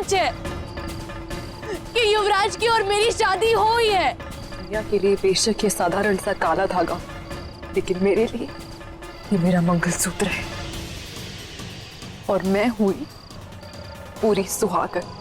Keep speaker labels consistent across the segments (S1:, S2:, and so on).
S1: सच है कि युवराज की और मेरी शादी हो ही है।
S2: दुनिया के लिए बेशक ये साधारण सा काला धागा, लेकिन मेरे लिए ये मेरा मंगलसूत्र है और मैं हुई पूरी सुहागन।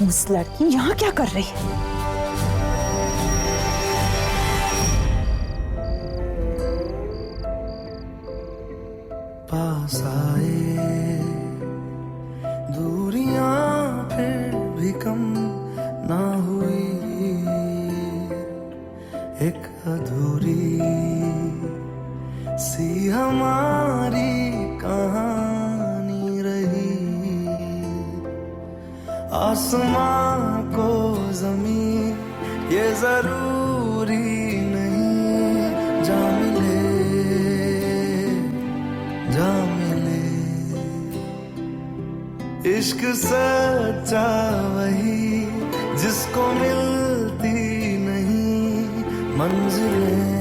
S3: उस लड़की यहाँ क्या कर रही है?
S4: पास आए दूरियां फिर भी कम ना हुई, एक अधूरी सी हमारी कहानी रही। आसमां को जमीन ये जरूरी नहीं, जा मिले इश्क सच्चा वही जिसको मिलती नहीं मंजिलें।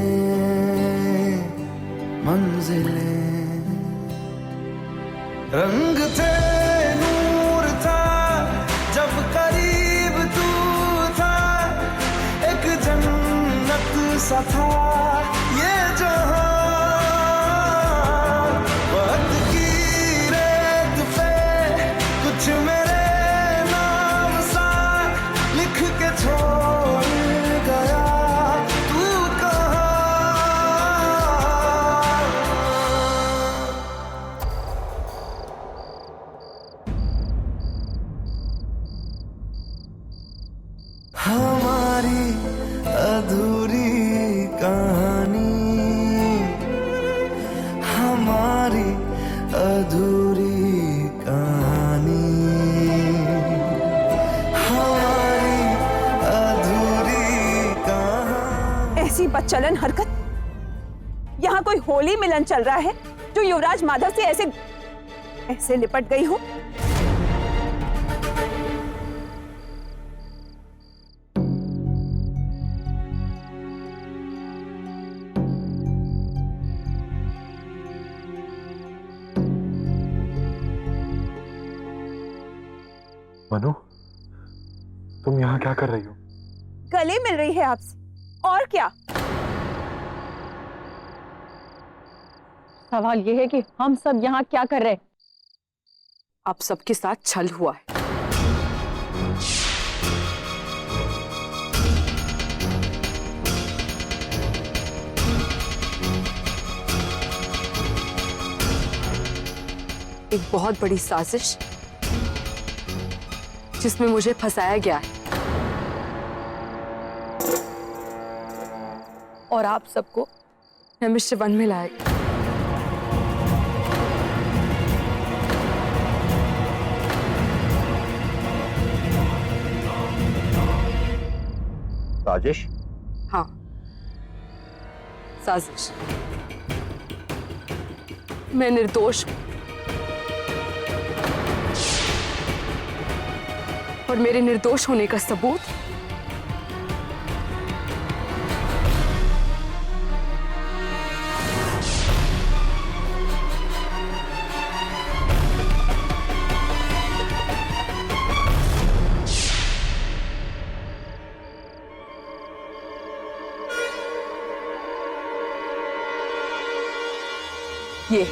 S4: रंग थे नूर था जब करीब तू था, एक जन्नत सा था ये जहां। वक्त की रेत पे कुछ मेरे नाम सा लिख के छोड़ गया, तू कहाँ? हमारी अधूरी कहानी, हमारी अधूरी कहानी, हमारी अधूरी कहानी।
S3: ऐसी बदचलन हरकत? यहाँ कोई होली मिलन चल रहा है जो युवराज माधव से ऐसे लिपट गई हो?
S5: मनु, तुम यहाँ क्या कर रही हो?
S3: गले मिल रही है आपसे, और क्या?
S1: सवाल यह है कि हम सब यहाँ क्या कर रहे हैं?
S2: आप सबके साथ छल हुआ है। एक बहुत बड़ी साजिश जिसमें मुझे फंसाया गया है और आप सबको नमिष्ट वन में लाया गया।
S5: साजिश?
S2: हाँ, साजिश। मैं निर्दोष हूं और मेरे निर्दोष होने का सबूत ये।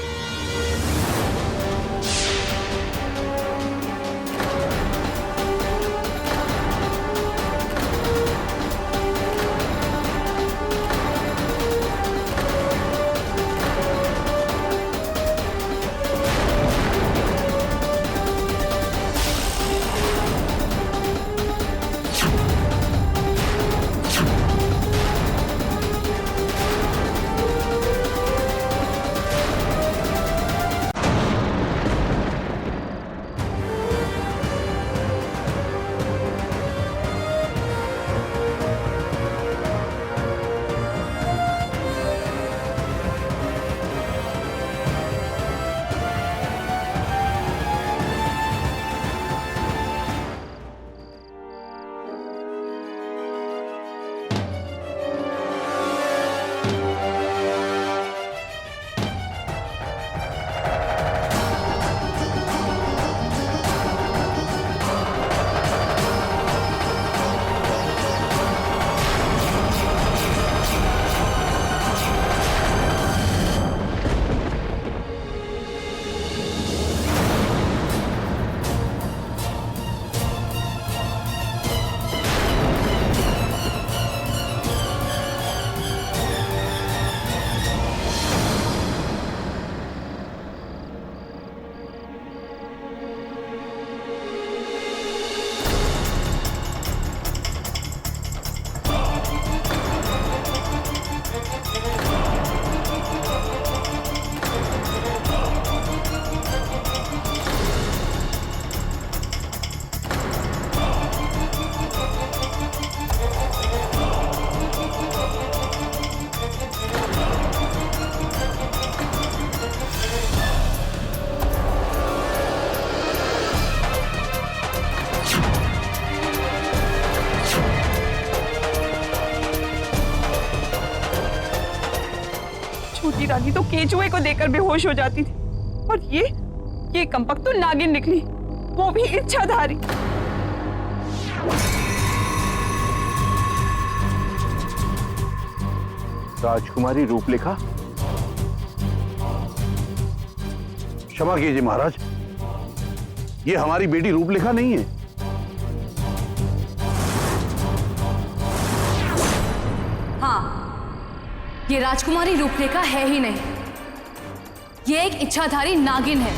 S3: की रानी तो केचुए को देकर बेहोश हो जाती थी, और ये कंपक तो नागिन निकली, वो भी इच्छाधारी।
S6: राजकुमारी रूपलेखा? क्षमा कीजिए महाराज, ये हमारी बेटी रूपलेखा नहीं है।
S1: हाँ, ये राजकुमारी रूपरेखा है ही नहीं, ये एक इच्छाधारी नागिन है।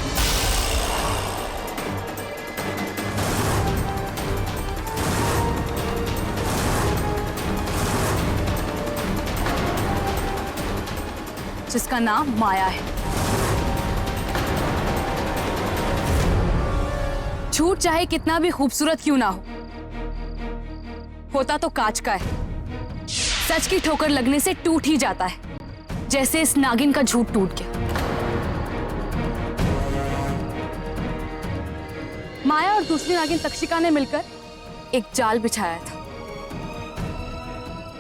S1: जिसका नाम माया है। झूठ चाहे कितना भी खूबसूरत क्यों ना हो, होता तो कांच का है, सच की ठोकर लगने से टूट ही जाता है, जैसे इस नागिन का झूठ टूट गया। माया और दूसरी नागिन तक्षिका ने मिलकर एक जाल बिछाया था,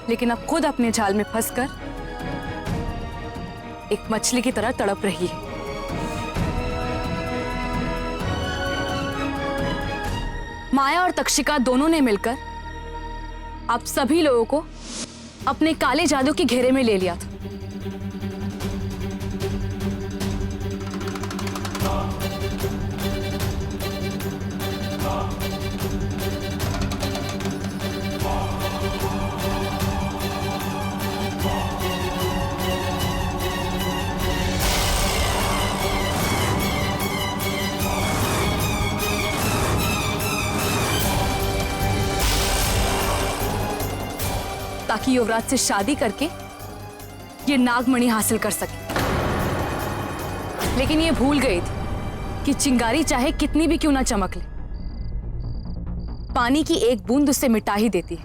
S1: लेकिन अब खुद अपने जाल में फंसकर एक मछली की तरह तड़प रही है। माया और तक्षिका दोनों ने मिलकर अब सभी लोगों को अपने काले जादू के घेरे में ले लिया था। ताकि युवराज से शादी करके ये नागमणि हासिल कर सके। लेकिन ये भूल गई थी कि चिंगारी चाहे कितनी भी क्यों ना चमक ले, पानी की एक बूंद उसे मिटा ही देती है।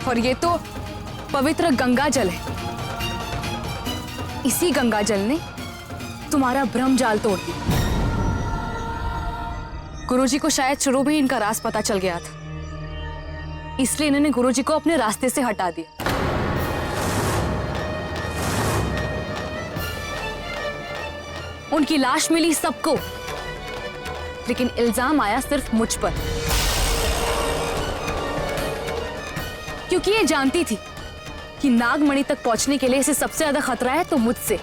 S1: और ये तो पवित्र गंगा जल है। इसी गंगा जल ने तुम्हारा भ्रम जाल तोड़ दिया। गुरुजी को शायद शुरू में ही इनका राज पता चल गया था, इसलिए इन्होंने गुरुजी को अपने रास्ते से हटा दिया। उनकी लाश मिली सबको, लेकिन इल्जाम आया सिर्फ मुझ पर, क्योंकि ये जानती थी कि नागमणि तक पहुंचने के लिए इसे सबसे ज्यादा खतरा है तो मुझसे,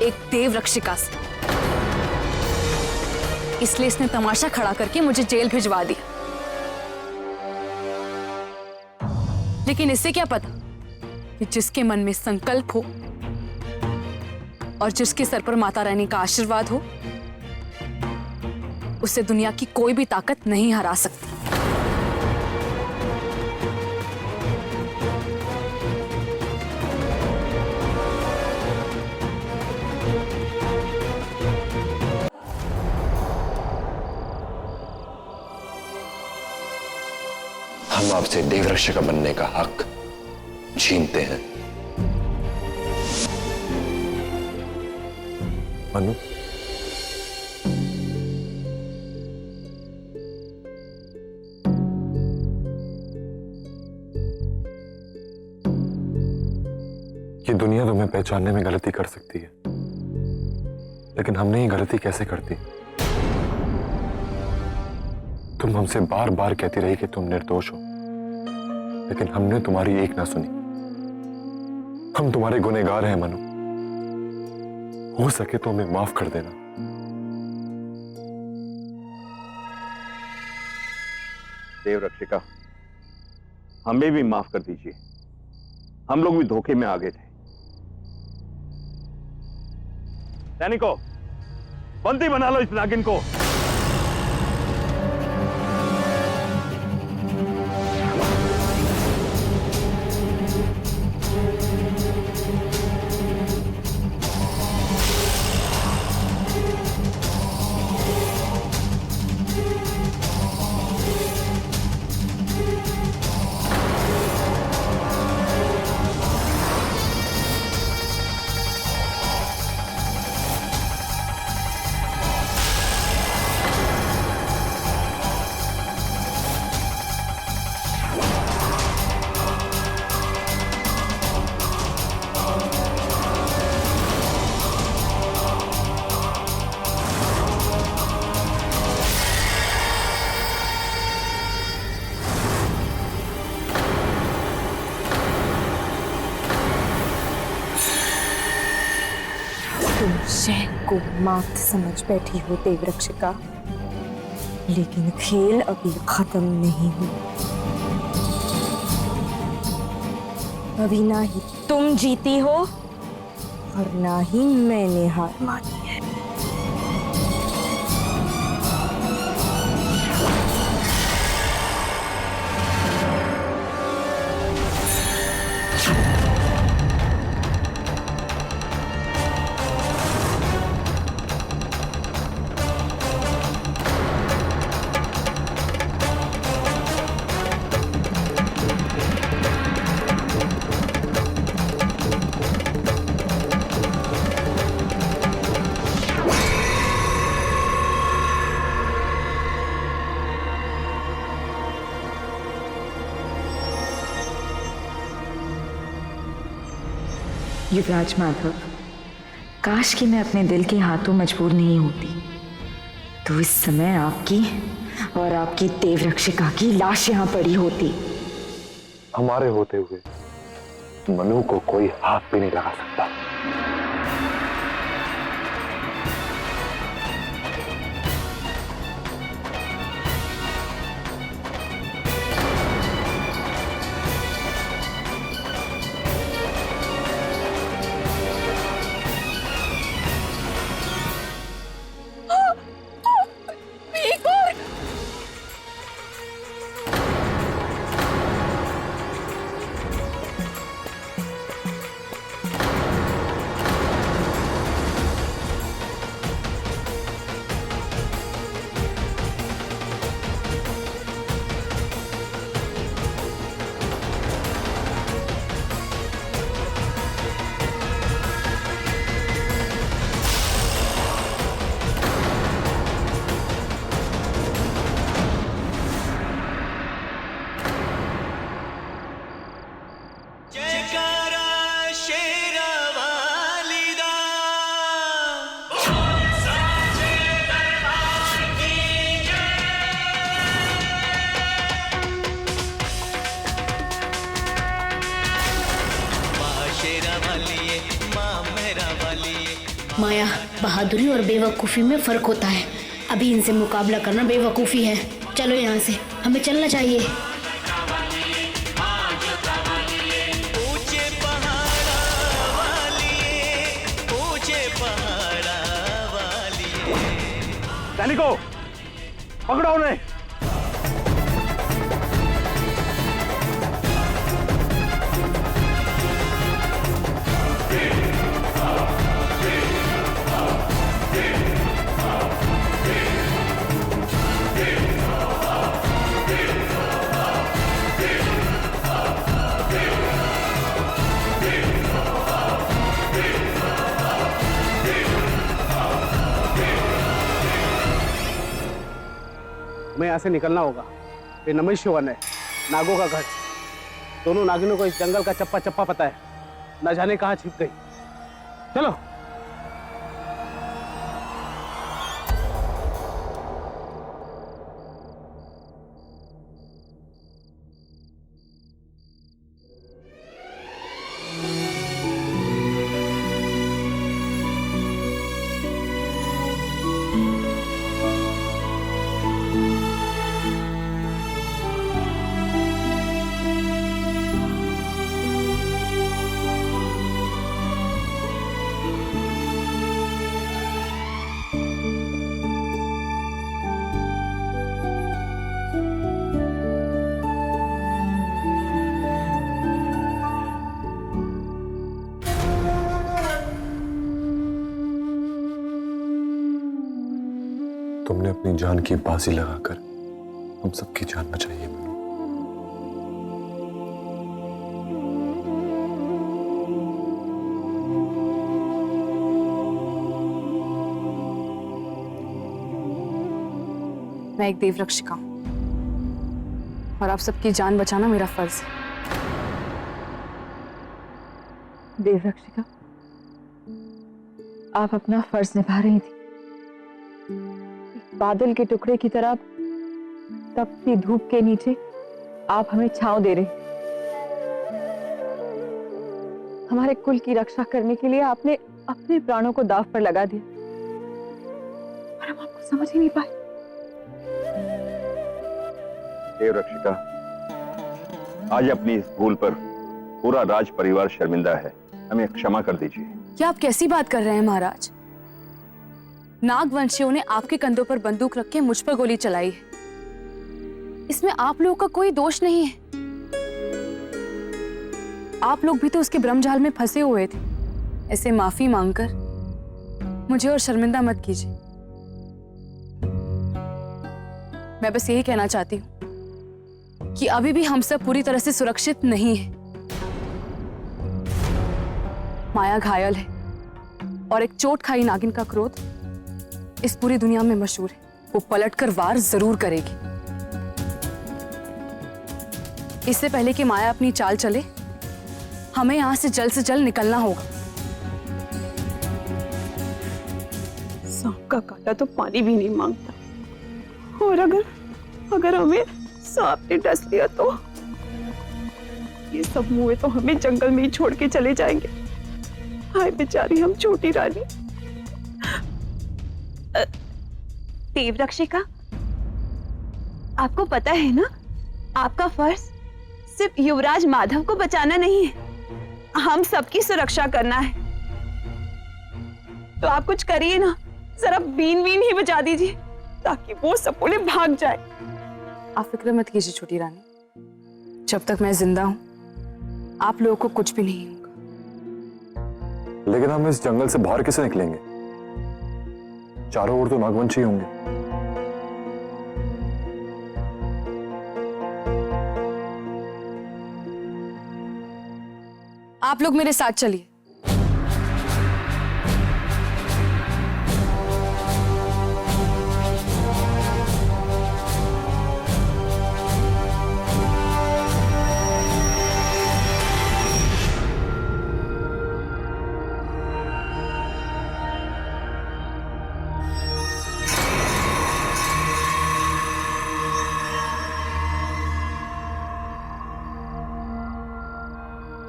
S1: एक देव रक्षिका से। इसलिए इसने तमाशा खड़ा करके मुझे जेल भिजवा दिया। लेकिन इससे क्या पता कि जिसके मन में संकल्प हो और जिसके सर पर माता रानी का आशीर्वाद हो, उसे दुनिया की कोई भी ताकत नहीं हरा सकती।
S7: हम आपसे देवरक्षक बनने का हक छीनते हैं।
S5: मनु, ये दुनिया तुम्हें पहचानने में गलती कर सकती है, लेकिन हमने ये गलती कैसे करती? तुम हमसे बार बार कहती रही कि तुम निर्दोष हो, लेकिन हमने तुम्हारी एक ना सुनी। हम तुम्हारे गुनहगार हैं मनु, हो सके तो हमें माफ कर देना।
S6: देवरक्षिका, हमें भी माफ कर दीजिए, हम लोग भी धोखे में आ गए थे। सैनिकों, बंदी बना लो इस नागिन को।
S8: को मात समझ बैठी हो देवरक्षिका, लेकिन खेल अभी खत्म नहीं हुआ। अभी ना ही तुम जीती हो और ना ही मैंने हार मानी है।
S9: युवराज माधव, काश कि मैं अपने दिल के हाथों मजबूर नहीं होती, तो इस समय आपकी और आपकी देवरक्षिका की लाश यहाँ पड़ी होती।
S5: हमारे होते हुए मनु को कोई हाथ भी नहीं लगा सकता।
S10: माया, बहादुरी और बेवकूफ़ी में फ़र्क होता है। अभी इनसे मुकाबला करना बेवकूफ़ी है। चलो यहाँ से, हमें चलना चाहिए।
S6: सैनिकों, पकड़ो उन्हें।
S11: हमें यहाँ से निकलना होगा। ये नमैष्य वन है, नागों का घर। दोनों नागिनों को इस जंगल का चप्पा चप्पा पता है, न जाने कहाँ छिप गई। चलो।
S5: तुमने अपनी जान की बाजी लगाकर हम सबकी जान बचाई है मनु।
S2: मैं एक देवरक्षिका हूं और आप सबकी जान बचाना मेरा फर्ज है।
S8: देवरक्षिका, आप अपना फर्ज निभा रही थी। बादल के टुकड़े की तरह तपती धूप के नीचे आप हमें छांव दे रहे। हमारे कुल की रक्षा करने के लिए आपने अपने प्राणों को दांव पर लगा दिया।
S3: पर हम आपको समझ ही नहीं पाए।
S6: देवरक्षिका, आज अपनी इस भूल पर पूरा राज परिवार शर्मिंदा है, हमें क्षमा कर दीजिए।
S1: क्या आप कैसी बात कर रहे हैं महाराज? नागवंशियों ने आपके कंधों पर बंदूक रख के मुझ पर गोली चलाई है। इसमें आप लोगों का कोई दोष नहीं है। आप लोग भी तो उसके ब्रह्मजाल में फंसे हुए थे। ऐसे माफी मांगकर मुझे और शर्मिंदा मत कीजिए। मैं बस यही कहना चाहती हूं कि अभी भी हम सब पूरी तरह से सुरक्षित नहीं है। माया घायल है और एक चोट खाई नागिन का क्रोध इस पूरी दुनिया में मशहूर है। वो पलटकर वार जरूर करेगी। इससे पहले कि माया अपनी चाल चले, हमें यहां से जल्द निकलना होगा।
S3: सांप का काटा तो पानी भी नहीं मांगता, और अगर हमें सांप ने डस लिया तो ये सब मुए तो हमें जंगल में ही छोड़ के चले जाएंगे। हाय बेचारी हम छोटी रानी। देवरक्षिका, आपको पता है ना, आपका फर्ज सिर्फ युवराज माधव को बचाना नहीं है, हम सबकी सुरक्षा करना है। तो आप कुछ करिए ना, जरा बीन ही बचा दीजिए ताकि वो सपोले भाग जाए।
S1: आप फिक्र मत कीजिए छोटी रानी, जब तक मैं जिंदा हूं आप लोगों को कुछ भी नहीं होगा।
S5: लेकिन हम इस जंगल से बाहर कैसे निकलेंगे? चारों ओर तो नागवंशी होंगे।
S1: आप लोग मेरे साथ चलिए।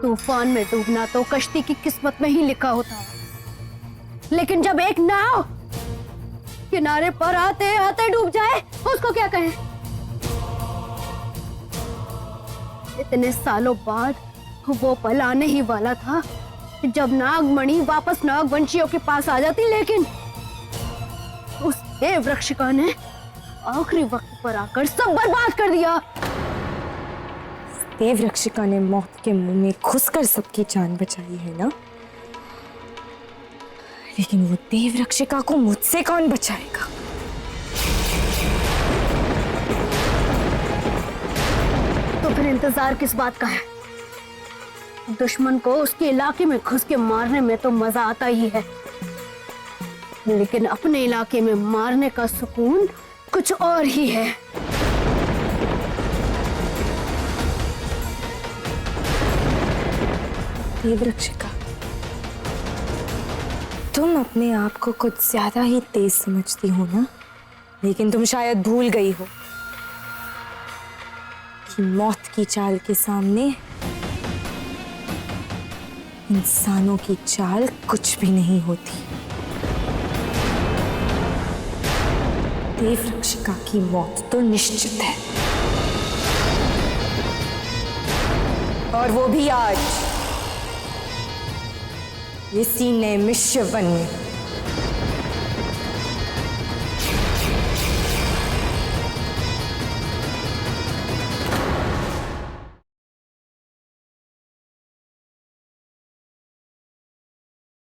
S10: तूफान में डूबना तो कश्ती की किस्मत में ही लिखा होता है, लेकिन जब एक नाव किनारे पर आते आते डूब जाए उसको क्या कहें? इतने सालों बाद वो पल आने ही वाला था जब नागमणि वापस नागवंशियों के पास आ जाती, लेकिन उस देवरक्षिका ने आखिरी वक्त पर आकर सब बर्बाद कर दिया।
S8: देवरक्षिका ने मौत के मुंह में घुसकर सबकी जान बचाई है ना, लेकिन वो देवरक्षिका को मुझसे कौन बचाएगा?
S10: तो फिर इंतजार किस बात का है? दुश्मन को उसके इलाके में घुस के मारने में तो मजा आता ही है, लेकिन अपने इलाके में मारने का सुकून कुछ और ही है।
S8: देवरक्षिका, तुम अपने आप को कुछ ज्यादा ही तेज समझती हो ना, लेकिन तुम शायद भूल गई हो कि मौत की चाल के सामने इंसानों की चाल कुछ भी नहीं होती। देवरक्षिका की मौत तो निश्चित है, और वो भी आज इसी नैमिष्य वन में।